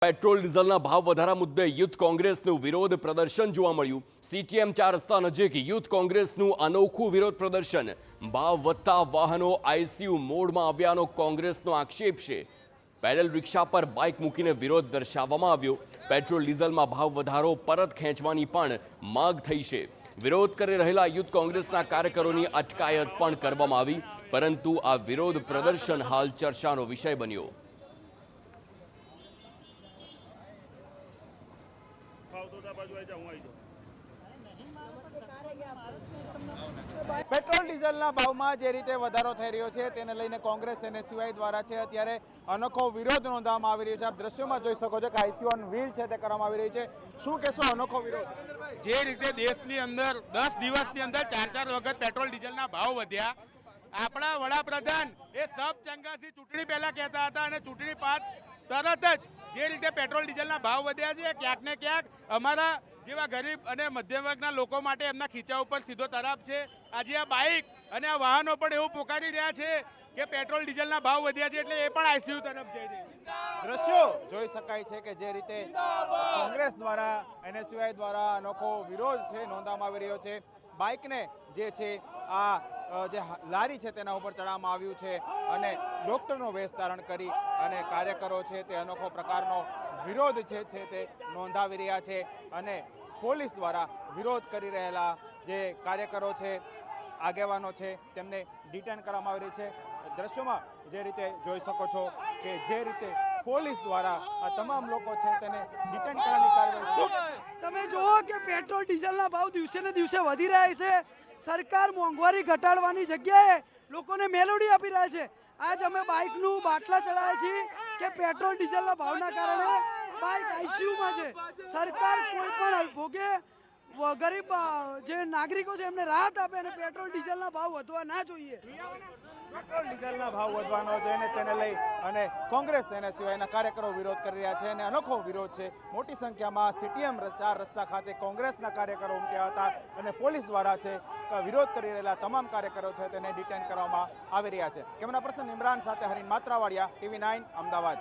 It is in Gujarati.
પેટ્રોલ ડીઝલના ભાવ વધારા મુદ્દે યુથ કોંગ્રેસનું વિરોધ પ્રદર્શન જોવા મળ્યું। સીટીએમ 4 રસ્તા નજીક યુથ કોંગ્રેસનું અનોખું વિરોધ પ્રદર્શન। ભાવ વધતા વાહનો આઈસીયુ મોડમાં આવ્યાનો કોંગ્રેસનો આક્ષેપ છે। પેડલ રિક્ષા પર બાઇક મૂકીને વિરોધ દર્શાવવામાં આવ્યો। પેટ્રોલ ડીઝલમાં ભાવ વધારો પરત ખેંચવાની પણ માંગ થઈ છે। વિરોધ કરી રહેલા યુથ કોંગ્રેસના કાર્યકરોની અટકાયત પણ કરવામાં આવી, પરંતુ આ વિરોધ પ્રદર્શન હાલ ચર્ચાનો વિષય બન્યો। પેટ્રોલ ડીઝલના ભાવમાં જે રીતે વધારો થઈ રહ્યો છે તેને લઈને કોંગ્રેસ અને સીવાય દ્વારા છે અત્યારે અનોખો વિરોધ નોંધવામાં આવી રહ્યો છે। આપ દ્રશ્યોમાં જોઈ શકો છો કે આઈસીયુ ઓન વ્હીલ છે તે કરવામાં આવી રહી છે। શું કહેશો અનોખો વિરોધ? જે રીતે દેશની અંદર 10 દિવસની અંદર 4 વખત પેટ્રોલ ડીઝલના ભાવ વધ્યા, આપણા વડાપ્રધાન એ સબ ચંગાસી ચૂંટણી પહેલા કહેતા હતા અને ચૂંટણી બાદ તરત જ જે રીતે પેટ્રોલ ડીઝલના ભાવ વધ્યા છે, ક્યાંક ને ક્યાંક અમારા જેવા ગરીબ અને મધ્યમ વર્ગના લોકો માટે એમના ખીચા ઉપર સીધો તરાપ છે। આજે આ બાઇક અને આ વાહનો પણ એવું પોકારી રહ્યા છે કે પેટ્રોલ ડીઝલના ભાવ વધ્યા છે એટલે એ પણ આઈસીયુ તરફ જઈ રહી છે। દ્રશ્યો જોઈ શકાય છે કે જે રીતે કોંગ્રેસ દ્વારા અને સીવાય દ્વારા અનોખો વિરોધ છે નોંધવામાં આવી રહ્યો છે। બાઇકને જે છે આ જે લારી છે તેના ઉપર ચડાવવામાં આવ્યું છે અને ડોક્ટરનો વેશ ધારણ કરી અને કાર્યકરો છે તે અનોખો પ્રકારનો વિરોધ છે તે નોંધાવી રહ્યા છે અને પોલીસ દ્વારા વિરોધ કરી રહેલા જે કાર્યકરો છે, આગેવાનો છે, તેમને ડિટેન કરવામાં આવી રહી છે। દ્રશ્યોમાં જે રીતે જોઈ શકો છો કે જે રીતે પોલીસ દ્વારા આ તમામ લોકો છે તેને ડિટેન કરવાની કાર્યવાહી। તમે જુઓ કે પેટ્રોલ ડીઝલના ભાવ દિવસે ને દિવસે વધી રહ્યા છે। સરકાર મોંઘવારી ઘટાડવાની જગ્યાએ લોકોને મેલોડી આપી રહ્યા છે। આજ અમે બાઇકનું બાટલા ચડાવ્યા છીએ કે પેટ્રોલ ડીઝલના ભાવના કારણે બાઇક આઈસીયુમાં છે। સરકાર કોઈ પણ ભોગે ગરીબ જે નાગરિકો છે એમને રાહત આપે અને પેટ્રોલ ડીઝલના ભાવ વધવા ના જોઈએ। પેટ્રોલ ડીઝલના ભાવ વધવાનો છે અને તેને લઈ અને કોંગ્રેસ અને સિવાયના કાર્યકરો વિરોધ કરી રહ્યા છે અને અનોખો વિરોધ છે। મોટી સંખ્યામાં સીટીએમ 4 રસ્તા ખાતે કોંગ્રેસના કાર્યકરો ઉમટ્યા હતા અને પોલીસ દ્વારા છે વિરોધ કરી રહેલા તમામ કાર્યકરો છે તેને ડિટેન કરવામાં આવી રહ્યા છે। કેમેરા પર્સન ઇમરાન સાથે હરીન માત્રાવાડિયા, TV9 અમદાવાદ।